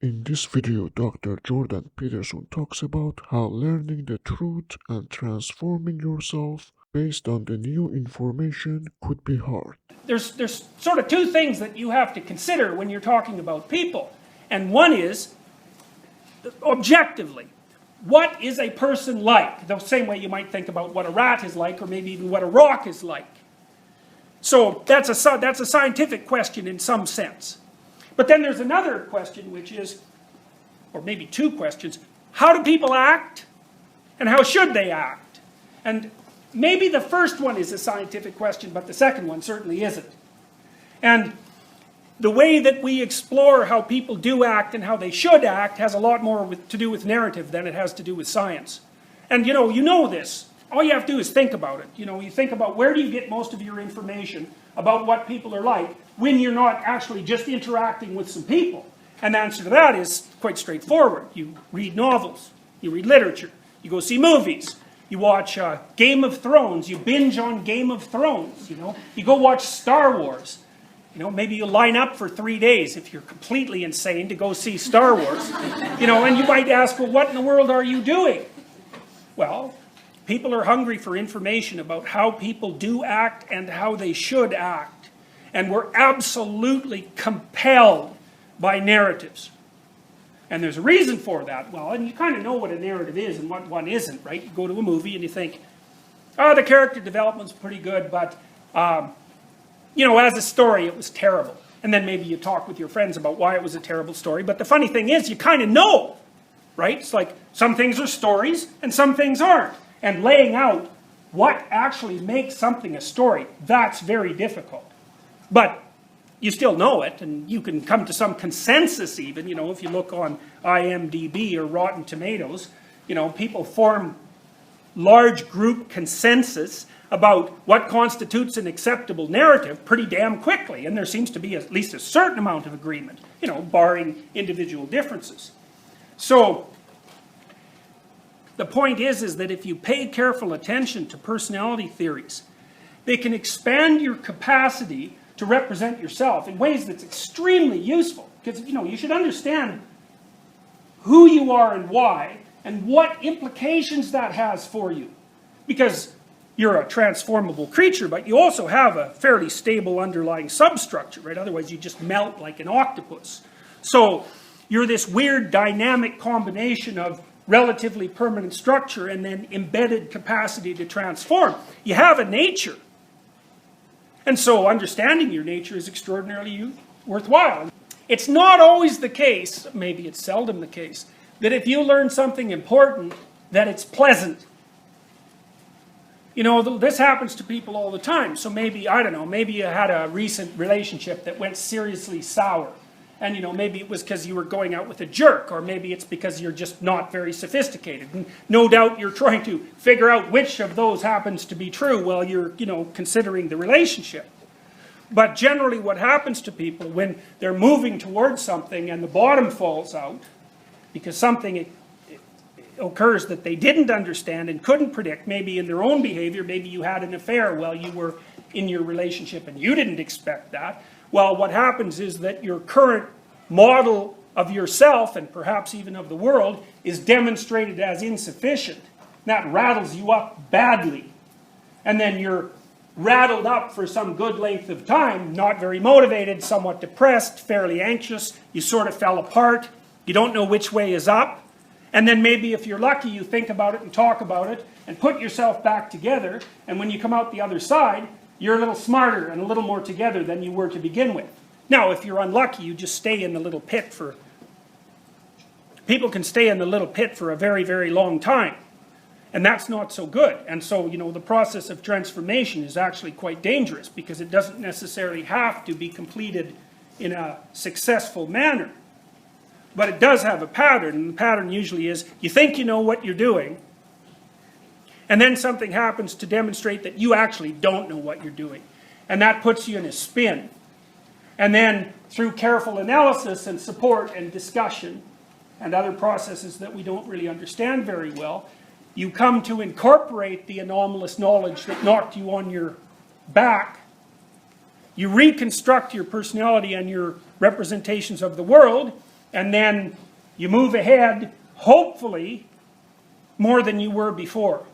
In this video, Dr. Jordan Peterson talks about how learning the truth and transforming yourself based on the new information could be hard. There's sort of two things that you have to consider when you're talking about people. And one is, objectively, what is a person like? The same way you might think about what a rat is like, or maybe even what a rock is like. So that's a scientific question in some sense. But then there's another question, which is, or maybe two questions, how do people act, and how should they act? And maybe the first one is a scientific question, but the second one certainly isn't. And the way that we explore how people do act and how they should act has a lot more to do with narrative than it has to do with science. And you know this. All you have to do is think about it. You think about where do you get most of your information about what people are like when you're not actually just interacting with some people. And the answer to that is quite straightforward. You read novels, you read literature, you go see movies, you watch Game of Thrones, you binge on Game of Thrones, you go watch Star Wars. Maybe you line up for 3 days if you're completely insane to go see Star Wars. And you might ask, well, what in the world are you doing? Well, people are hungry for information about how people do act and how they should act. And we're absolutely compelled by narratives. And there's a reason for that. Well, and you kind of know what a narrative is and what one isn't, right? You go to a movie and you think, oh, the character development's pretty good, but, as a story, it was terrible. And then maybe you talk with your friends about why it was a terrible story. But the funny thing is, you kind of know, right? It's like some things are stories and some things aren't. And laying out what actually makes something a story, that's very difficult. But you still know it, and you can come to some consensus even, if you look on IMDb or Rotten Tomatoes, people form large group consensus about what constitutes an acceptable narrative pretty damn quickly, and there seems to be at least a certain amount of agreement, barring individual differences. So the point is that if you pay careful attention to personality theories, they can expand your capacity to represent yourself in ways that's extremely useful. Because, you should understand who you are and why, and what implications that has for you. Because you're a transformable creature, but you also have a fairly stable underlying substructure, right? Otherwise you just melt like an octopus. So you're this weird dynamic combination of relatively permanent structure and then embedded capacity to transform. You have a nature. And so understanding your nature is extraordinarily worthwhile. It's not always the case, maybe it's seldom the case, that if you learn something important, that it's pleasant. This happens to people all the time. So maybe, I don't know, maybe you had a recent relationship that went seriously sour. And maybe it was because you were going out with a jerk, or maybe it's because you're just not very sophisticated. And no doubt you're trying to figure out which of those happens to be true while you're, considering the relationship. But generally what happens to people when they're moving towards something and the bottom falls out, because something occurs that they didn't understand and couldn't predict, maybe in their own behavior, maybe you had an affair while you were in your relationship and you didn't expect that. Well, what happens is that your current model of yourself, and perhaps even of the world, is demonstrated as insufficient. That rattles you up badly. And then you're rattled up for some good length of time, not very motivated, somewhat depressed, fairly anxious, you sort of fell apart, you don't know which way is up, and then maybe if you're lucky you think about it and talk about it and put yourself back together, and when you come out the other side, you're a little smarter and a little more together than you were to begin with. Now, if you're unlucky, you just stay in the little pit for... People can stay in the little pit for a very, very long time. And that's not so good. And so, the process of transformation is actually quite dangerous because it doesn't necessarily have to be completed in a successful manner. But it does have a pattern, and the pattern usually is you think you know what you're doing, and then something happens to demonstrate that you actually don't know what you're doing. And that puts you in a spin. And then through careful analysis and support and discussion and other processes that we don't really understand very well, you come to incorporate the anomalous knowledge that knocked you on your back. You reconstruct your personality and your representations of the world, And then you move ahead, hopefully, more than you were before.